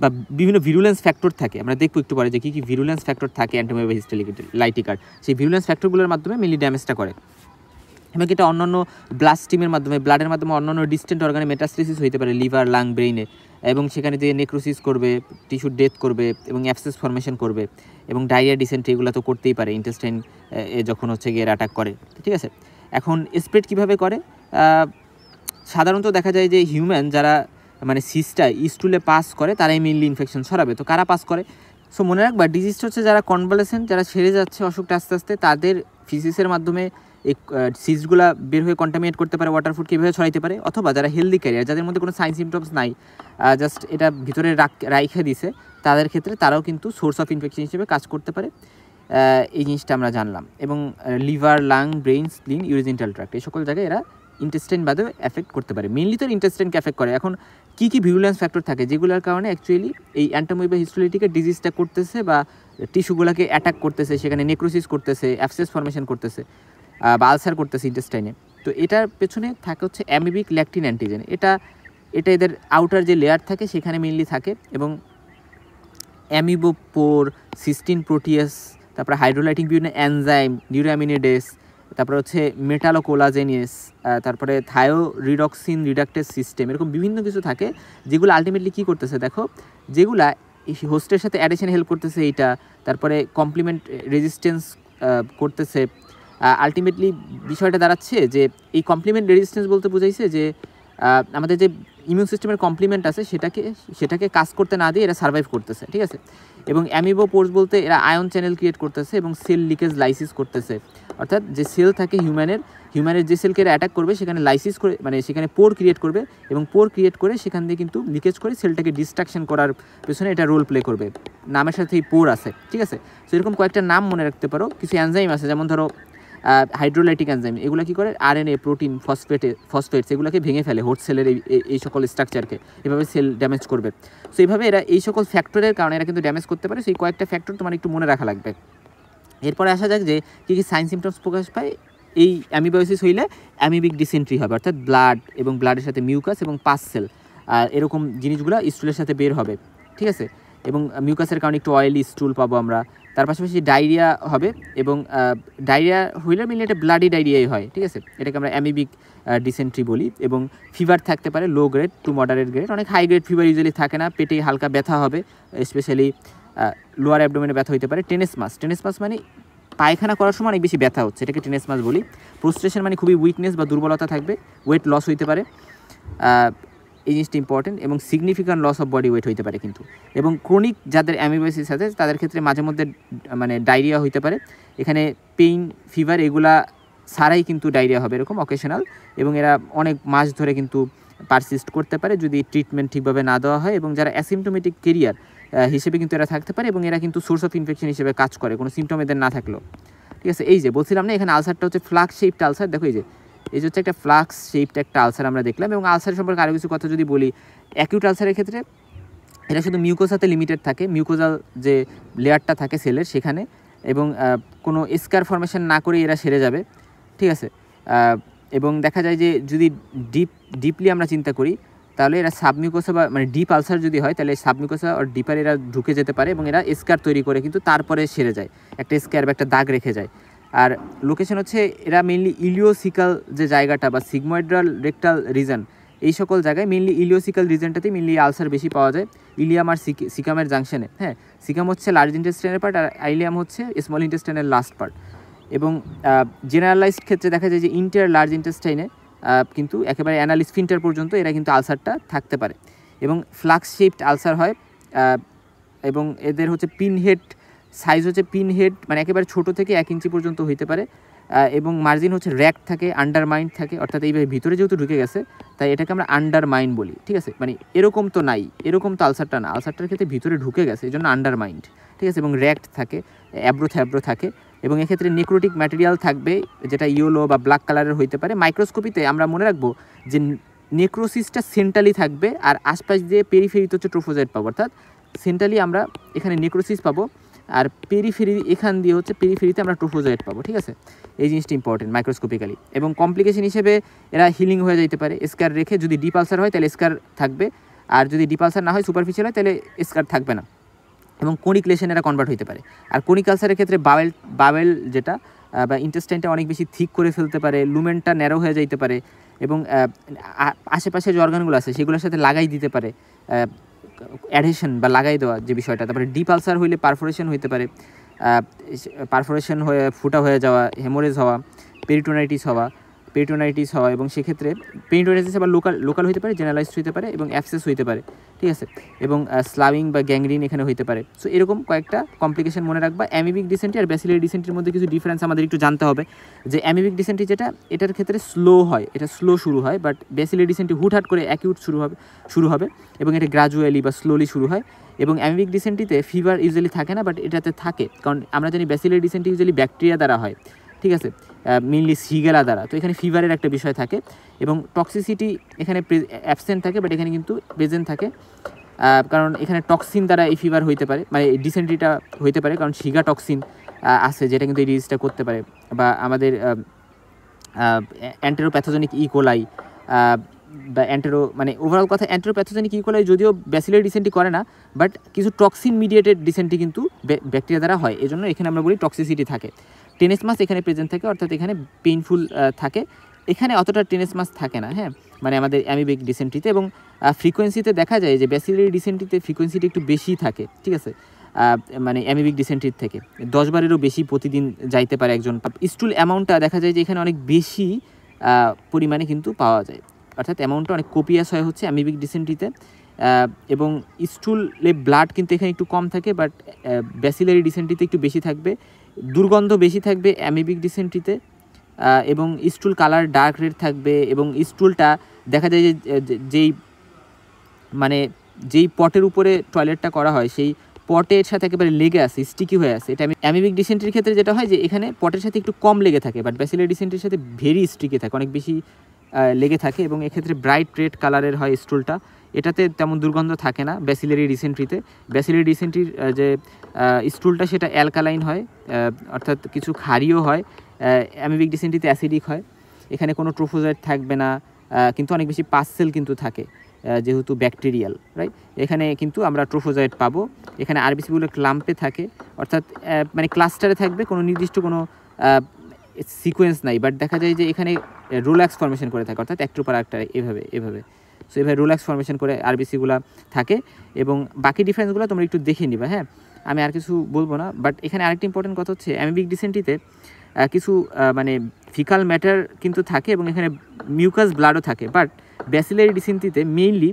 বা বিভিন্ন ভিরুলেন্স ফ্যাক্টর থাকে, আমরা দেখবো একটু পরে যে কী ভিরুলেন্স ফ্যাক্টর থাকে অ্যান্টিমোয়েবা হিস্টোলাইটিকার, সেই ভিরুলেন্স ফ্যাক্টরগুলোর মাধ্যমে মেনলি ড্যামেজটা করে। এবং এটা অন্যান্য ব্লাস্টিমের মাধ্যমে, ব্লাডের মাধ্যমে অন্যান্য ডিস্টেন্ট অর্গানে মেটাস্টেসিস হইতে পারে, লিভার, লাং, ব্রেইনে, এবং সেখানে যে নেক্রোসিস করবে, টিস্যুর ডেথ করবে এবং অ্যাবসেস ফর্মেশন করবে এবং ডায়রিয়া, ডিসেন্ট্রি এগুলো তো করতেই পারে ইন্টেস্টাইন যখন হচ্ছে গিয়ে অ্যাটাক করে। ঠিক আছে, এখন স্প্রেড কীভাবে করে, সাধারণত দেখা যায় যে হিউম্যান যারা মানে সিস্টটা স্টুলে পাস করে তারাই মেইনলি ইনফেকশন ছড়াবে। তো কারা পাস করে? সো মনে রাখবা ডিজিজটা হচ্ছে যারা কনভালেসেন্ট, যারা সেরে যাচ্ছে অসুখটা আস্তে আস্তে, তাদের ফিসিসের মাধ্যমে এই সিস্টগুলা বের হয়ে কন্টামিনেট করতে পারে, ওয়াটার ফুড কীভাবে ছড়াইতে পারে। অথবা যারা হেলদি ক্যারিয়ার, যাদের মধ্যে কোনো সাইন সিমটমস নাই, জাস্ট এটা ভিতরে রাইখে দিছে, তাদের ক্ষেত্রে তারাও কিন্তু সোর্স অফ ইনফেকশন হিসেবে কাজ করতে পারে। এই জিনিসটা আমরা জানলাম। এবং liver, lung, brain, spleen, urogenital tract, এই সকল জায়গায় এরা ইন্টেস্টাইন বাদেও এফেক্ট করতে পারে। মেনলি তো ইন্টেস্টাইনকে এফেক্ট করে। এখন কী কী ভিরুলেন্স ফ্যাক্টর থাকে যেগুলোর কারণে অ্যাকচুয়ালি এই অ্যান্টামোeba হিস্টোলিটিকের ডিজিজটা করতেছে বা টিস্যুগুলোকে অ্যাটাক করতেছে, সেখানে নেক্রোসিস করতেছে, অ্যাবসেস ফর্মেশন করতেছে বা আলসার করতেছে ইন্টেস্টাইনে। তো এটার পেছনে থাকে হচ্ছে অ্যামিবিক ল্যাকটিন অ্যান্টিজেন। এটা এদের আউটার যে লেয়ার থাকে সেখানে মেনলি থাকে। এবং অ্যামিবোপোর, সিস্টিন প্রোটিয়াস, তারপরে হাইড্রোলাইটিক বিভিন্ন এনজাইম, নিউরামিনেডেস, তারপরে হচ্ছে মেটালোকোলাজেনিয়াস, তারপরে থায়োরিডক্সিন রিডাক্টেজ সিস্টেম, এরকম বিভিন্ন কিছু থাকে যেগুলো আলটিমেটলি কী করতেছে দেখো, যেগুলা হোস্টের সাথে অ্যাডিশন হেল্প করতেছে এইটা, তারপরে কমপ্লিমেন্ট রেজিস্ট্যান্স করতেছে। আলটিমেটলি বিষয়টা দাঁড়াচ্ছে যে এই কমপ্লিমেন্ট রেজিস্ট্যান্স বলতে বোঝাইছে যে আমাদের যে ইমিউন সিস্টেমের কমপ্লিমেন্ট আছে সেটাকে কাজ করতে না দিয়ে এরা সার্ভাইভ করতেছে, ঠিক আছে। এবং অ্যামিবোপোরস বলতে এরা আয়ন চ্যানেল ক্রিয়েট করতেছে এবং সেল লিকেজ লাইসিস করতেছে। অর্থাৎ যে সেল থাকে হিউম্যানের যে সেলকে এরা অ্যাটাক করবে সেখানে লাইসিস করে, মানে সেখানে পোর ক্রিয়েট করবে এবং পোর ক্রিয়েট করে সেখান দিয়ে কিন্তু লিকেজ করে সেলটাকে ডিস্ট্রাকশন করার পেছনে এটা রোল প্লে করবে। নামের সাথেই পোর আছে, ঠিক আছে। তো এরকম কয়েকটা নাম মনে রাখতে পারো। কিছু এনজাইম আছে, যেমন ধরো হাইড্রোলাইটিক এনজাইম, এগুলো কী করে আরএনএ, প্রোটিন, ফসফেটস এগুলোকে ভেঙে ফেলে হোস্ট সেলের এই সকল স্ট্রাকচারকে, এভাবে সেল ড্যামেজ করবে। সো এইভাবে এরা এই সকল ফ্যাক্টরের কারণে এরা কিন্তু ড্যামেজ করতে পারে। সেই কয়েকটা ফ্যাক্টর তোমার একটু মনে রাখা লাগবে। এরপরে আসা যাক যে কী কী সাইন সিমটমস প্রকাশ পায় এই অ্যামিবায়োসিস হইলে। অ্যামিবিক ডিসেন্ট্রি হবে, অর্থাৎ ব্লাড এবং ব্লাডের সাথে মিউকাস এবং পাস সেল এরকম জিনিসগুলো স্টুলের সাথে বের হবে, ঠিক আছে। এবং মিউকাসের কারণে একটু অয়েলি স্টুল পাবো আমরা। তার পাশাপাশি ডায়রিয়া হবে, এবং ডায়রিয়া হইলে মিলে এটা ব্লাডি ডায়রিয়াই হয়, ঠিক আছে। এটাকে আমরা অ্যামিবিক ডিসেন্ট্রি বলি। এবং ফিভার থাকতে পারে low grade to moderate grade, অনেক হাই গ্রেড ফিভার ইউজুয়ালি থাকে না। পেটে হালকা ব্যথা হবে, স্পেশালি লোয়ার অ্যাবডোমেনে ব্যথা হতে পারে। টেনেসমাস মানে পায়খানা করার সময় অনেক বেশি ব্যথা হচ্ছে, এটাকে টেনেসমাস বলি। প্রোস্ট্রেশন মানে খুবই উইকনেস বা দুর্বলতা থাকবে, ওয়েট লস হইতে পারে, এই জিনিসটা ইম্পর্টেন্ট। এবং significant loss of body weight হইতে পারে কিন্তু। এবং ক্রনিক যাদের অ্যামিবায়োসিস আছে তাদের ক্ষেত্রে মাঝে মধ্যে মানে ডায়রিয়া হইতে পারে। এখানে পেইন, ফিভার এগুলা ছাড়াই কিন্তু ডায়রিয়া হবে, এরকম অকেশনাল। এবং এরা অনেক মাস ধরে কিন্তু পারসিস্ট করতে পারে যদি ট্রিটমেন্ট ঠিকভাবে না দেওয়া হয়। এবং যারা অ্যাসিমটোমেটিক কেরিয়ার হিসেবে কিন্তু এরা থাকতে পারে, এবং এরা কিন্তু সোর্স অফ ইনফেকশন হিসেবে কাজ করে কোনো সিমটম এদের না থাকলেও, ঠিক আছে। এই যে বলছিলাম না, এখানে আলসারটা হচ্ছে ফ্লাক্স শেপড আলসার। দেখো এই যে হচ্ছে একটা ফ্লাক্স শেপড একটা আলসার আমরা দেখলাম। এবং আলসার সম্পর্কে আরও কিছু কথা যদি বলি, অ্যাকিউট আলসারের ক্ষেত্রে এটা শুধু মিউকোসাতে লিমিটেড থাকে, মিউকোজাল যে লেয়ারটা থাকে সেলের সেখানে, এবং কোনো স্কার ফর্মেশন না করে এরা সেরে যাবে, ঠিক আছে। এবং দেখা যায় যে যদি ডিপলি আমরা চিন্তা করি তাহলে এরা সাবমিউকোসা বা মানে ডিপ আলসার যদি হয় তাহলে সাবমিউকোসা আর ডিপার এরা ঢুকে যেতে পারে, এবং এরা স্কার তৈরি করে কিন্তু তারপরে সেরে যায়, একটা স্কার বা একটা দাগ রেখে যায়। আর লোকেশন হচ্ছে এরা মেইনলি ইলিওসিক্যাল যে জায়গাটা বা সিগময়েড্রাল রেক্টাল রিজন, এই সকল জায়গায় মেইনলি ইলিওসিক্যাল রিজনটাতেই মেইনলি আলসার বেশি পাওয়া যায়, ইলিয়াম আর সিকামের জাংশনে। হ্যাঁ, সিকাম হচ্ছে লার্জ ইন্টেস্টাইনের পার্ট আর ইলিয়াম হচ্ছে স্মল ইন্টেস্টাইনের লাস্ট পার্ট। এবং জেনারেলাইজড ক্ষেত্রে দেখা যায় যে ইন্টার লার্জ ইন্টেস্টাইনে কিন্তু একেবারে অ্যানাল স্ফিন্টার পর্যন্ত এরা কিন্তু আলসারটা থাকতে পারে। এবং ফ্লাক্স শেপড আলসার হয়, এবং এদের হচ্ছে পিনহেড সাইজ হচ্ছে পিনহেড মানে একেবারে ছোটো থেকে 1 ইঞ্চি পর্যন্ত হইতে পারে। এবং মার্জিন হচ্ছে র্যাক থাকে, আন্ডারমাইন্ড থাকে, অর্থাৎ এইভাবে ভিতরে যেহেতু ঢুকে গেছে তাই এটাকে আমরা আন্ডারমাইন্ড বলি, ঠিক আছে। মানে এরকম তো নাই, এরকম তো আলসারটা না, আলসারটার ক্ষেত্রে ভিতরে ঢুকে গেছে এই জন্য আন্ডারমাইন্ড, ঠিক আছে। এবং র্যাক্ট থাকে, অ্যাব্রো থাকে। এবং এক্ষেত্রে নেক্রোটিক ম্যাটেরিয়াল থাকবে যেটা ইয়েলো বা ব্ল্যাক কালারের হইতে পারে। মাইক্রোস্কোপিতে আমরা মনে রাখবো যে নেক্রোসিসটা সেন্ট্রালি থাকবে আর আশপাশ দিয়ে পেরিফেরিতে হচ্ছে ট্রোফোজাইট পাবো, অর্থাৎ সেন্ট্রালি আমরা এখানে নেক্রোসিস পাবো আর পেরিফেরি এখান দিয়ে হচ্ছে পেরিফেরিতে আমরা ট্রোফোজাইট পাবো, ঠিক আছে। এই জিনিসটা ইম্পর্টেন্ট মাইক্রোস্কোপিক্যালি। এবং কমপ্লিকেশন হিসেবে এরা হিলিং হয়ে যেতে পারে স্কার রেখে, যদি ডিপ আলসার হয় তাহলে স্কার থাকবে, আর যদি ডিপ আলসার না হয় সুপারফিশিয়াল হয় তাহলে স্কার থাকবে না। এবং কোনিক লেশন এরা কনভার্ট হতে পারে। আর কোনিক আলসারের ক্ষেত্রে বাবেল যেটা বা ইন্টেস্টাইনটা অনেক বেশি থিক করে ফেলতে পারে, লুমেনটা ন্যারো হয়ে যাইতে পারে, এবং আশেপাশে যে অর্গানগুলো আছে সেগুলোর সাথে লাগাই দিতে পারে, অ্যাডহেশন বা লাগাই দেওয়া যে বিষয়টা। তারপরে ডিপ আলসার হইলে পারফোরেশন হইতে পারে, পারফোরেশন হয়ে ফুটা হয়ে যাওয়া, হেমোরেজ হওয়া, পেরিটোনাইটিস হওয়া, পেরিটোনাইটিস হয়, এবং সেক্ষেত্রে পেরিটোনাইটিস আবার লোকাল হতে পারে, জেনারেলাইজড হতে পারে, এবং অ্যাবসেস হতে পারে, ঠিক আছে, এবং স্লাভিং বা গ্যাংগ্রিন এখানে হতে পারে। সো এরকম কয়েকটা কমপ্লিকেশন মনে রাখবা। অ্যামিবিক ডিসেন্ট্রি আর ব্যাসিলারি ডিসেন্ট্রির মধ্যে কিছু ডিফারেন্স আমাদের একটু জানতে হবে, যে অ্যামিবিক ডিসেন্ট্রি যেটা, এটার ক্ষেত্রে স্লো হয়, এটা স্লো শুরু হয়, বাট ব্যাসিলারি ডিসেন্ট্রি হুটহাট করে অ্যাকিউট শুরু হবে এবং এটা গ্রাজুয়ালি বা স্লোলি শুরু হয়। এবং অ্যামিবিক ডিসেন্ট্রিতে ফিভার ইউজুয়ালি থাকে না, বাট এটাতে থাকে, কারণ আমরা জানি ব্যাসিলারি ডিসেন্ট্রি ইউজুয়ালি ব্যাকটেরিয়া দ্বারা হয়, ঠিক আছে, মেনলি সিগেলা দ্বারা। তো এখানে ফিভারের একটা বিষয় থাকে, এবং টক্সিসিটি এখানে অ্যাবসেন্ট থাকে, বাট এখানে কিন্তু প্রেজেন্ট থাকে, কারণ এখানে টক্সিন দ্বারা এই ফিভার হইতে পারে, মানে এই ডিসেন্ট্রিটা হইতে পারে, কারণ সিগা টক্সিন আছে যেটা কিন্তু এই ডিজিজটা করতে পারে। বা আমাদের অ্যান্টেরোপ্যাথোজেনিক ইকোলাই বা মানে ওভারঅল কথা অ্যান্টেরোপ্যাথোজেনিক ইকোলাই যদিও ব্যাসিলারি ডিসেন্ট্রি করে না, বাট কিছু টক্সিন মিডিয়েটেড ডিসেন্ট্রি কিন্তু ব্যাকটেরিয়া দ্বারা হয়, এজন্য এখানে আমরা বলি টক্সিসিটি থাকে। টেনেসমাস এখানে প্রেজেন্ট থাকে, অর্থাৎ এখানে পেইনফুল থাকে, এখানে অতটা টেনেসমাস থাকে না, হ্যাঁ, মানে আমাদের অ্যামিবিক ডিসেন্ট্রিতে। এবং ফ্রিকোয়েন্সিতে দেখা যায় যে ব্যাসিলারি ডিসেন্ট্রিতে ফ্রিকোয়েন্সিটা একটু বেশি থাকে, ঠিক আছে, মানে অ্যামিবিক ডিসেন্ট্রির থেকে 10 বারেরও বেশি প্রতিদিন যাইতে পারে একজন। স্টুল অ্যামাউন্টটা দেখা যায় যে এখানে অনেক বেশি পরিমাণে কিন্তু পাওয়া যায়, অর্থাৎ অ্যামাউন্টটা অনেক কোপিয়াস হয় হচ্ছে অ্যামিবিক ডিসেন্ট্রিতে। এবং স্টুলে ব্লাড কিন্তু এখানে একটু কম থাকে, বাট ব্যাসিলারি ডিসেন্ট্রিতে একটু বেশি থাকবে, দুর্গন্ধ বেশি থাকবে অ্যামিবিক ডিসেন্ট্রিতে, এবং স্টুল কালার ডার্ক রেড থাকবে। এবং স্টুলটা দেখা যায় যে যেই পটের উপরে টয়লেটটা করা হয় সেই পটের সাথে একেবারে লেগে আসে, স্টিকি হয়ে আসে। এটা অ্যামিবিক ডিসেন্ট্রির ক্ষেত্রে যেটা হয় যে এখানে পটের সাথে একটু কম লেগে থাকে, বাট ব্যাসিলারি ডিসেন্ট্রির সাথে ভেরি স্টিকি থাকে, অনেক বেশি লেগে থাকে, এবং এক্ষেত্রে ব্রাইট রেড কালারের হয় স্টুলটা। এটাতে তেমন দুর্গন্ধ থাকে না ব্যাসিলারি ডিসেন্ট্রিতে। ব্যাসিলারি ডিসেন্ট্রির যে স্টুলটা সেটা অ্যালকালাইন হয়, অর্থাৎ কিছু ক্ষারীয় হয়। অ্যামিবিক ডিসেন্ট্রিতে অ্যাসিডিক হয়। এখানে কোনো ট্রোফোজয়েড থাকবে না, কিন্তু অনেক বেশি পাসসেল কিন্তু থাকে, যেহেতু ব্যাকটেরিয়াল, রাইট। এখানে কিন্তু আমরা ট্রোফোজয়েড পাবো। এখানে আরবিসিগুলো ক্লাম্পে থাকে, অর্থাৎ মানে ক্লাস্টারে থাকবে, কোনো নির্দিষ্ট কোনো সিকোয়েন্স নাই, বাট দেখা যায় যে এখানে রোল্যাক্স ফর্মেশন করে থাকে, অর্থাৎ একটার পর একটা এভাবে। সো এভাবে রোল্যাক্স ফর্মেশন করে আরবিসিগুলো থাকে। এবং বাকি ডিফারেন্সগুলো তোমরা একটু দেখে নিবা, হ্যাঁ, আমি আর কিছু বলবো না। বাট এখানে আরেকটি ইম্পর্টেন্ট কথা হচ্ছে অ্যামিবিক ডিসেন্ট্রিতে কিছু মানে ফিকাল ম্যাটার কিন্তু থাকে, এবং এখানে মিউকাস ব্লাডও থাকে। বাট ব্যাসিলারি ডিসেন্ট্রিতে মেইনলি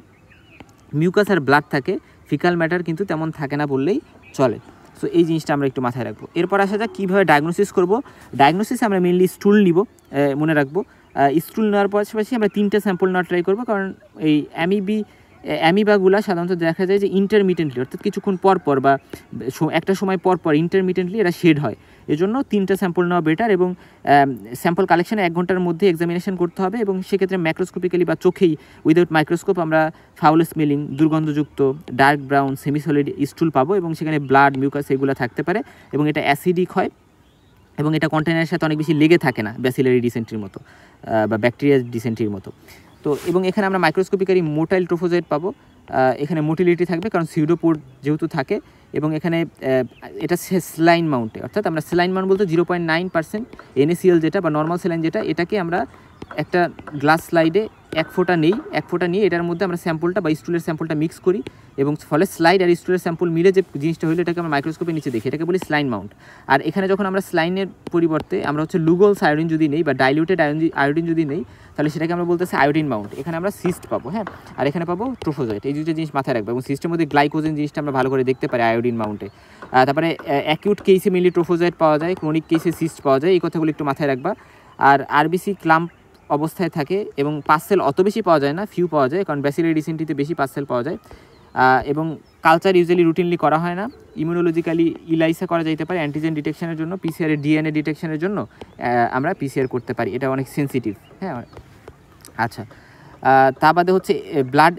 মিউকাস আর ব্লাড থাকে, ফিকাল ম্যাটার কিন্তু তেমন থাকে না বললেই চলে। সো এই জিনিসটা আমরা একটু মাথায় রাখবো। এরপর আসা যাক কীভাবে ডায়াগনোসিস করবো। ডায়াগনোসিসে আমরা মেইনলি স্টুল নিব, মনে রাখবো। স্টুল নেওয়ার পাশাপাশি আমরা 3টে স্যাম্পল নেওয়া ট্রাই করবো, কারণ এই অ্যামিবাগুলা সাধারণত দেখা যায় যে ইন্টারমিটেন্টলি, অর্থাৎ কিছুক্ষণ পর বা একটা সময় পর ইন্টারমিটেন্টলি এরা শেড হয়। এজন্য 3টে স্যাম্পল নেওয়া বেটার, এবং স্যাম্পল কালেকশানে 1 ঘন্টার মধ্যে এক্সামিনেশন করতে হবে। এবং সেক্ষেত্রে ম্যাক্রোস্কোপিক্যালি বা চোখেই উইদাউট মাইক্রোস্কোপ আমরা ফাউল স্মেলিং, দুর্গন্ধযুক্ত, ডার্ক ব্রাউন, সেমিসলিড স্টুল পাবো, এবং সেখানে ব্লাড, মিউকাস এগুলো থাকতে পারে, এবং এটা অ্যাসিডিক হয়, এবং এটা কন্টেনারের সাথে অনেক বেশি লেগে থাকে না ব্যাসিলারি ডিসেন্ট্রির মতো বা ব্যাকটেরিয়া ডিসেন্ট্রির মতো। তো এবং এখানে আমরা মাইক্রোস্কোপিক্যালি মোটাইল ট্রোফোজয়েড পাবো। এখানে মোটিলিটি থাকবে, কারণ সিউডোপোর যেহেতু থাকে, এবং এখানে এটা স্যালাইন মাউন্টে, অর্থাৎ আমরা স্যালাইন মাউন্ট বলতে 0.9% NaCl যেটা বা নর্মাল স্যালাইন যেটা, এটাকে আমরা একটা গ্লাস স্লাইডে 1 ফোঁটা নিয়ে এটার মধ্যে আমরা স্যাম্পলটা বা স্টুলের স্যাম্পলটা মিক্স করি, এবং ফলে স্লাইড আর স্টুলের স্যাম্পল মিলে যে জিনিসটা হলো এটাকে আমরা মাইক্রোস্কোপের নিচে দেখি, এটাকে বলি স্লাইন মাউন্ট। আর এখানে যখন আমরা স্লাইনের পরিবর্তে আমরা হচ্ছে লুগোলস আয়োডিন যদি নেই বা ডাইলিউটেড আয়োডিন যদি নেই, তাহলে সেটাকে আমরা বলতেছি আয়োডিন মাউন্ট। এখানে আমরা সিস্ট পাবো, হ্যাঁ, আর এখানে পাবো ট্রোফোজয়েড। এই দুটো জিনিস মাথায় রাখবো, এবং সিস্টের মধ্যে গ্লাইকোজেন জিনিসটা আমরা ভালো করে দেখতে পারি আয়োডিন মাউন্টে। তারপরে অ্যাকিউট কেসে মেনলি ট্রোফোজয়েড পাওয়া যায়, ক্রনিক কেসে সিস্ট পাওয়া যায়, এই কথাগুলো একটু মাথায় রাখবা। আর আরবিসি ক্লাম্প অবস্থায় থাকে, এবং পার্সেল অত বেশি পাওয়া যায় না, ফিউ পাওয়া যায়, কারণ ব্যাসিলারি ডিসেন্ট্রিতে বেশি পার্সেল পাওয়া যায়। এবং কালচার ইউজুয়ালি রুটিনলি করা হয় না। ইমিউনোলজিক্যালি ইলাইসা করা যেতে পারে অ্যান্টিজেন ডিটেকশনের জন্য, পিসিআরের ডিএনএ ডিটেকশনের জন্য আমরা পিসিআর করতে পারি, এটা অনেক সেন্সিটিভ, হ্যাঁ। আচ্ছা, তা বাদে হচ্ছে ব্লাড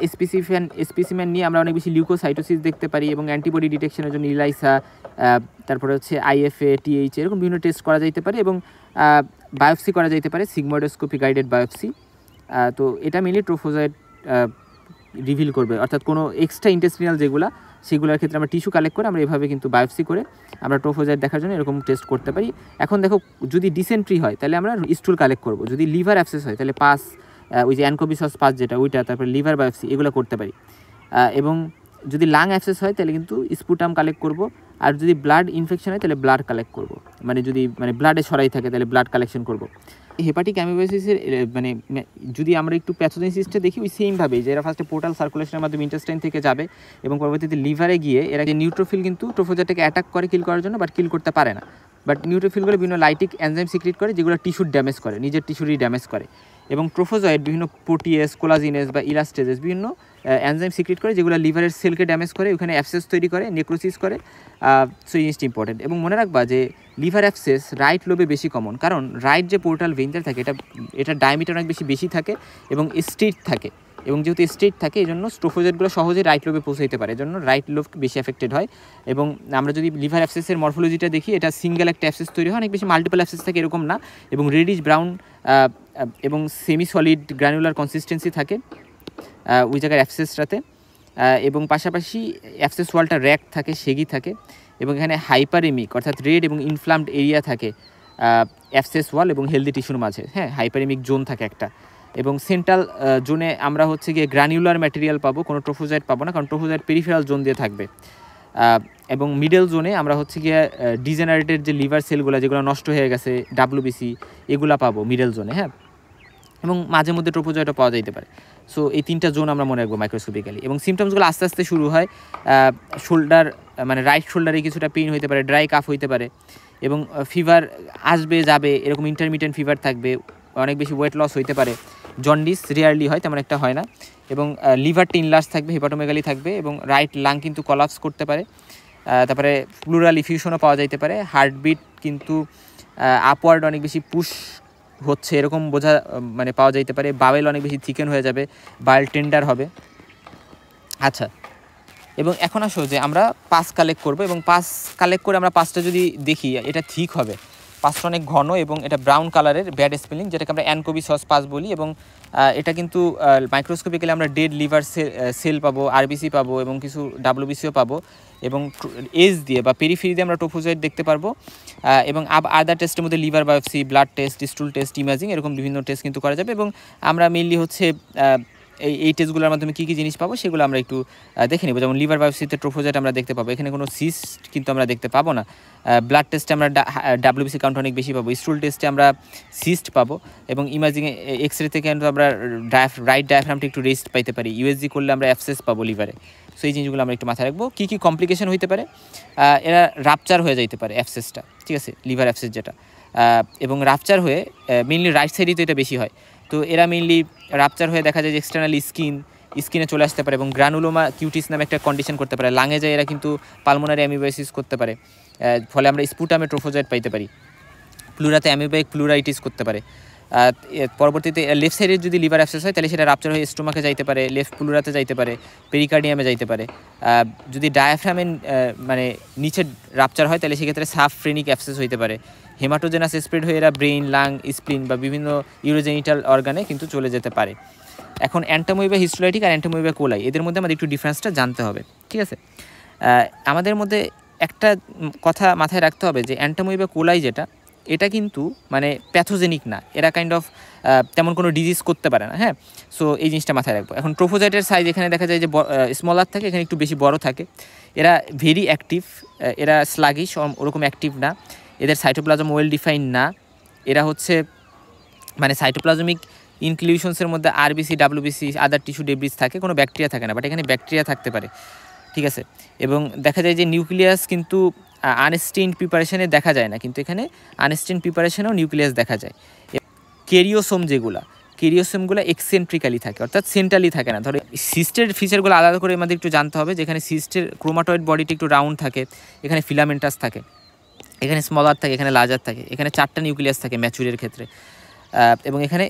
স্পেসিমেন নিয়ে আমরা অনেক বেশি লিউকোসাইটোসিস দেখতে পারি, এবং অ্যান্টিবডি ডিটেকশনের জন্য ইলাইসা, তারপরে হচ্ছে IFA, TH এরকম বিভিন্ন টেস্ট করা যেতে পারে, এবং বায়োপসি করা যেতে পারে, সিগমোইডোস্কোপি গাইডেড বায়োপসি। তো এটা মেনলি ট্রোফোজয়েড রিভিল করবে, অর্থাৎ কোনো এক্সট্রা ইন্টেস্টিনাল যেগুলো, সেগুলোর ক্ষেত্রে আমরা টিস্যু কালেক্ট করে আমরা এভাবে কিন্তু বায়োপসি করে আমরা ট্রোফোজয়েড দেখার জন্য এরকম টেস্ট করতে পারি। এখন দেখো, যদি ডিসেন্ট্রি হয় তাহলে আমরা স্টুল কালেক্ট করবো, যদি লিভার অ্যাবসেস হয় তাহলে পাস, ওই যে অ্যানকোবিসস পাস যেটা ওইটা, তারপরে লিভার বায়োপসি এগুলো করতে পারি। এবং যদি লাং অ্যাবসেস হয় তাহলে কিন্তু স্পুটাম কালেক্ট করব, আর যদি ব্লাড ইনফেকশন হয় তাহলে ব্লাড কালেক্ট করব, মানে যদি ব্লাডে ছড়াই থাকে তাহলে ব্লাড কালেকশন করব। হেপাটিক অ্যামিবাসিসের মানে যদি আমরা একটু প্যাথোজেনেসিসটা দেখি ওই সেমভাবেই যে এরা ফার্স্টে পোর্টাল সার্কুলেশনের মাধ্যমে ইন্টেস্টাইন থেকে যাবে এবং পরবর্তীতে লিভারে গিয়ে এরা যে নিউট্রোফিল কিন্তু ট্রোফোজাইটটাকে অ্যাটাক করে কিল করার জন্য, বাট কিল করতে পারে না। বাট নিউট্রোফিলগুলো বিভিন্ন লাইটিক এনজাইম সিক্রেট করে যেগুলো টিস্যুর ড্যামেজ করে, নিজের টিস্যুরই ড্যামেজ করে। এবং ট্রোফোজয়েড বিভিন্ন প্রোটিয়েস, কোলাজিনেস বা ইলাস্টেজেস বিভিন্ন এনজাইম সিক্রেট করে যেগুলো লিভারের সেলকে ড্যামেজ করে, ওখানে অ্যাবসেস তৈরি করে, নেক্রোসিস করে। সো এই জিনিসটা ইম্পর্টেন্ট। এবং মনে রাখবা যে লিভার অ্যাবসেস রাইট লোবে বেশি কমন, কারণ রাইট যে পোর্টাল ভেইনটা থাকে এটা ডায়ামিটার অনেক বেশি থাকে এবং স্ট্রেট থাকে, এবং যেহেতু স্ট্রেট থাকে এই জন্য ট্রোফোজয়েডগুলো সহজে রাইট লোবে পৌঁছাইতে পারে, এই জন্য রাইট লোব বেশি এফেক্টেড হয়। এবং আমরা যদি লিভার অ্যাবসেসের মরফোলজিটা দেখি, এটা সিঙ্গেল একটা অ্যাবসেস তৈরি হয়, অনেক বেশি মাল্টিপল অ্যাবসেস থাকে এরকম না, এবং রেডিশ ব্রাউন এবং সেমি সলিড গ্র্যানুলার কনসিস্টেন্সি থাকে ওই জায়গার অ্যাবসেসটাতে। এবং পাশাপাশি অ্যাবসেস ওয়ালটা র্যাক থাকে, সেগি থাকে, এবং এখানে হাইপারেমিক অর্থাৎ রেড এবং ইনফ্লামড এরিয়া থাকে অ্যাবসেস ওয়াল এবং হেলদি টিস্যুর মাঝে। হ্যাঁ, হাইপারেমিক জোন থাকে একটা। এবং সেন্ট্রাল জোনে আমরা হচ্ছে গিয়ে গ্রানিউলার ম্যাটেরিয়াল পাবো, কোনো ট্রোফোজাইট পাবো না, কারণ ট্রোফোজাইট পেরিফেরাল জোন দিয়ে থাকবে। এবং মিডল জোনে আমরা হচ্ছে গিয়ে ডিজেনারেটেড যে লিভার সেলগুলো যেগুলো নষ্ট হয়ে গেছে, ডাব্লিউবিসি, এগুলা পাবো মিডল জোনে। হ্যাঁ, এবং মাঝে মধ্যে ট্রোফোজয়েটও পাওয়া যেতে পারে। সো এই তিনটা জোন আমরা মনে রাখবো মাইক্রোস্কোপিক্যালি। এবং সিমটমসগুলো আস্তে আস্তে শুরু হয়। শোল্ডার মানে রাইট শোল্ডারে কিছুটা পেইন হইতে পারে, ড্রাই কাফ হইতে পারে, এবং ফিভার আসবে যাবে, এরকম ইন্টারমিডিয়েন্ট ফিভার থাকবে, অনেক বেশি ওয়েট লস হইতে পারে। জন্ডিস রিয়ারলি হয়, তেমন একটা হয় না। এবং লিভারটা ইনলার্জ থাকবে, হেপাটোমেগালি থাকবে, এবং রাইট লাং কিন্তু কলাপস করতে পারে। তারপরে প্লুরাল ইফিউশনও পাওয়া যাইতে পারে। হার্টবিট কিন্তু আপওয়ার্ড অনেক বেশি পুশ হচ্ছে এরকম বোঝা মানে পাওয়া যাইতে পারে। বাওয়েল অনেক বেশি থিকেন হয়ে যাবে, বাওয়েল টেন্ডার হবে। আচ্ছা, এবং এখন আসো যে আমরা পাস কালেক্ট করবো, এবং পাস কালেক্ট করে আমরা পাসটা যদি দেখি, এটা ঠিক হবে। পাসটা অনেক ঘন এবং এটা ব্রাউন কালারের, ব্যাড স্পেলিং, যেটাকে আমরা অ্যানকোবি সস পাস বলি। এবং এটা কিন্তু মাইক্রোস্কোপিক্যালি আমরা ডেড লিভার সেল পাবো, আরবিসি পাবো, এবং কিছু ডাব্লিউবিসিও পাবো। এবং এজ দিয়ে বা পেরিফেরি দিয়ে আমরা ট্রোফোজয়েড দেখতে পারবো। এবং আদার টেস্টের মধ্যে liver biopsy, blood test, স্টুল test, imaging, এরকম বিভিন্ন টেস্ট কিন্তু করা যাবে। এবং আমরা মেইনলি হচ্ছে এই টেস্টগুলোর মাধ্যমে কী কী জিনিস পাবো সেগুলো আমরা একটু দেখে নেব। যেমন লিভার বায়োপসিতে ট্রোফোজয়েড আমরা দেখতে পাবো, এখানে কোনো সিস্ট কিন্তু আমরা দেখতে পাবো না। ব্লাড টেস্টে আমরা ডাব্লিউবিসি কাউন্ট অনেক বেশি পাবো, স্টুল টেস্টে আমরা সিস্ট পাবো, এবং ইমেজিংয়ে এক্সরে থেকে আমরা রাইট ডায়াফ্রামটা একটু রেস্ট পাইতে পারি। ইউএসজি করলে আমরা অ্যাবসেস পাবো লিভারে। সো এই জিনিসগুলো আমরা একটু মাথায় রাখবো। কী কী কমপ্লিকেশন হইতে পারে, এরা রাপচার হয়ে যাইতে পারে অ্যাবসেসটা, ঠিক আছে, লিভার অ্যাবসেস যেটা। এবং রাপচার হয়ে মেইনলি রাইট সাইডেই তো এটা বেশি হয়। তো এরা মেইনলি রাপচার হয়ে দেখা যায় যে এক্সটার্নাল স্কিনে চলে আসতে পারে, এবং গ্রানুলোমা কিউটিস নামে একটা কন্ডিশন করতে পারে। লাঙে যায় এরা কিন্তু পালমোনারি অ্যামিবাইসিস করতে পারে, ফলে আমরা স্পুটামে ট্রোফোজয়েড পাইতে পারি। প্লুরাতে অ্যামিবাইক প্লুরাইটিস করতে পারে। পরবর্তীতে লেফট সাইডের যদি লিভার অ্যাবসেস হয় তাহলে সেটা রাপচার হয়ে স্টোমাকে যাইতে পারে, লেফট প্লুরাতে যাইতে পারে, পেরিকার্ডিয়ামে যাইতে পারে। যদি ডায়াফ্রামের মানে নিচে রাপচার হয় তাহলে সেক্ষেত্রে সাবফ্রেনিক অ্যাবসেস হইতে পারে। হেমাটোজেনাস স্প্রেড হয়ে এরা ব্রেইন, লাং, স্প্লিন বা বিভিন্ন ইউরোজেনিটাল অর্গানে কিন্তু চলে যেতে পারে। এখন অ্যান্টামোইবা হিস্টোলাইটিক আর অ্যান্টামোইবা কোলাই, এদের মধ্যে আমাদের একটু ডিফারেন্সটা জানতে হবে, ঠিক আছে। আমাদের মধ্যে একটা কথা মাথায় রাখতে হবে যে অ্যান্টামোইবা কোলাই যেটা, এটা কিন্তু মানে প্যাথোজেনিক না, এরা কাইন্ড অফ তেমন কোনো ডিজিজ করতে পারে না। হ্যাঁ, সো এই জিনিসটা মাথায় রাখবো। এখন ট্রোফোজাইটের সাইজ এখানে দেখা যায় যে স্মলার থাকে, এখানে একটু বেশি বড় থাকে। এরা ভেরি অ্যাক্টিভ, এরা স্লাগিশ, ওরকম অ্যাক্টিভ না। এদের সাইটোপ্লাজম ওয়েল ডিফাইন না। এরা হচ্ছে মানে সাইটোপ্লাজমিক ইনক্লুশনসের মধ্যে আরবিসি, ডাব্লিউবিসি, আদার টিস্যু ডেব্রিজ থাকে, কোনো ব্যাকটেরিয়া থাকে না, বাট এখানে ব্যাকটেরিয়া থাকতে পারে, ঠিক আছে। এবং দেখা যায় যে নিউক্লিয়াস কিন্তু আনস্টেইনড প্রিপারেশনে দেখা যায় না, কিন্তু এখানে আনস্টেইনড প্রিপারেশনেও নিউক্লিয়াস দেখা যায়। কেরিওসোম কেরিওসোমগুলো এক্সেন্ট্রিক্যালি থাকে, অর্থাৎ সেন্ট্রালি থাকে না। ধরো সিস্টের ফিচারগুলো আলাদা করে আমাদের একটু জানতে হবে, যেখানে সিস্টের ক্রোমাটয়েড বডিটি একটু রাউন্ড থাকে, এখানে ফিলামেন্টাস থাকে, এখানে স্মলার থাকে, এখানে লার্জার থাকে, এখানে 4টা নিউক্লিয়াস থাকে ম্যাচুরের ক্ষেত্রে, এবং এখানে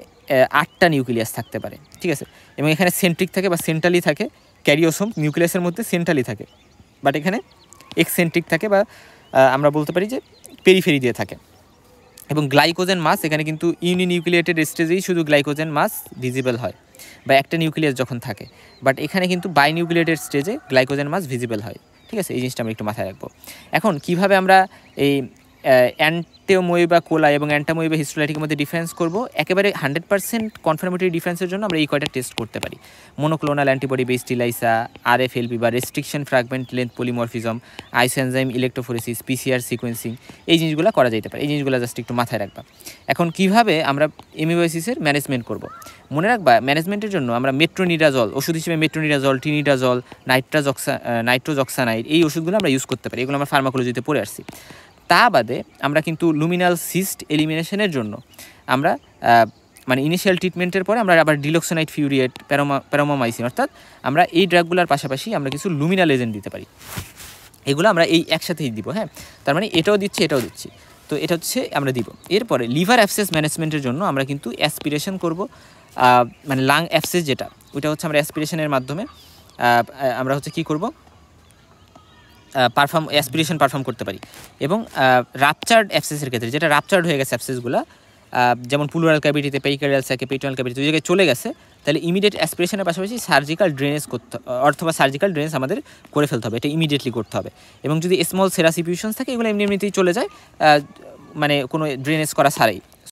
8টা নিউক্লিয়াস থাকতে পারে, ঠিক আছে। এবং এখানে সেন্ট্রিক থাকে বা সেন্ট্রালি থাকে, ক্যারিওসোম নিউক্লিয়াসের মধ্যে সেন্ট্রালি থাকে, বাট এখানে এক্সেন্ট্রিক থাকে বা আমরা বলতে পারি যে পেরিফেরি দিয়ে থাকে। এবং গ্লাইকোজেন মাস এখানে কিন্তু ইউনিনিউক্লিয়েটেড স্টেজেই শুধু গ্লাইকোজেন মাস ভিজিবল হয়, বা একটা নিউক্লিয়াস যখন থাকে, বাট এখানে কিন্তু বাইনিউক্লিয়েটেড স্টেজে গ্লাইকোজেন মাস ভিজিবল হয়, ঠিক আছে। এই জিনিসটা আমরা একটু মাথায় রাখবো। এখন কিভাবে আমরা এই অ্যান্টেমোয়েবা কোলাই এবং অ্যান্টামোয়েবা হিস্টোলাইটিকের মধ্যে ডিফারেন্স করব। একেবারে 100% কনফার্মেটরি ডিফারেন্সের জন্য আমরা এই কয়টা টেস্ট করতে পারি: মনোক্লোনাল অ্যান্টিবডি বেসড ইলাইসা, RFLP বা restriction fragment length polymorphism, isoenzyme electrophoresis, PCR sequencing, এই জিনিসগুলো করা যেতে পারে। এই জিনিসগুলো জাস্ট একটু মাথায় রাখবা। এখন কিভাবে আমরা এমিবায়োসিসের ম্যানেজমেন্ট করব? মনে রাখবা, ম্যানেজমেন্টের জন্য আমরা মেট্রোনিডাজল ওষুধ হিসেবে মেট্রোনিডাজল, টিনিডাজল, নাইট্রোজক্সানাইড এই ওষুধগুলো আমরা ইউজ করতে পারি। এগুলো আমরা ফার্মাকোলজিতে পড়ে আসছি। তা বাদে আমরা কিন্তু লুমিনাল সিস্ট এলিমিনেশনের জন্য আমরা মানে ইনিশিয়াল ট্রিটমেন্টের পরে আমরা আবার ডিলক্সোনাইট ফিউরিয়েট, প্যারামাইসিন, অর্থাৎ আমরা এই ড্রাগগুলোর পাশাপাশি আমরা কিছু লুমিনাল এজেন্ট দিতে পারি। এগুলো আমরা এই একসাথেই দিব। হ্যাঁ, তার মানে এটাও দিচ্ছি, এটাও দিচ্ছি। তো এটা হচ্ছে আমরা দিব। এরপরে লিভার অ্যাবসেস ম্যানেজমেন্টের জন্য আমরা কিন্তু অ্যাসপিরেশন করব, মানে লাং অ্যাবসেস যেটা, ওইটা হচ্ছে আমরা অ্যাসপিরেশনের মাধ্যমে আমরা হচ্ছে কী করব, অ্যাসপিরেশন পারফর্ম করতে পারি। এবং রাপচার্ড অ্যাবসেসের ক্ষেত্রে, যেটা রাপচার্ড হয়ে গেছে অ্যাবসেসগুলো, যেমন প্লুরাল ক্যাভিটিতে, পেরিকার্ডিয়াল স্যাকে, পেরিটোনিয়াল ক্যাভিটিতে ওই জায়গায় চলে গেছে, তাহলে ইমিডিয়েট অ্যাসপিরেশনের পাশাপাশি সার্জিক্যাল ড্রেনেজ করতে, অথবা সার্জিক্যাল ড্রেনেজ আমাদের করে ফেলতে হবে, এটা ইমিডিয়েটলি করতে হবে। এবং যদি স্মল সেরাসিপিউশনস থাকে, এগুলো এমনিতেই চলে যায়, মানে কোনো ড্রেনেজ করা ছাড়াই।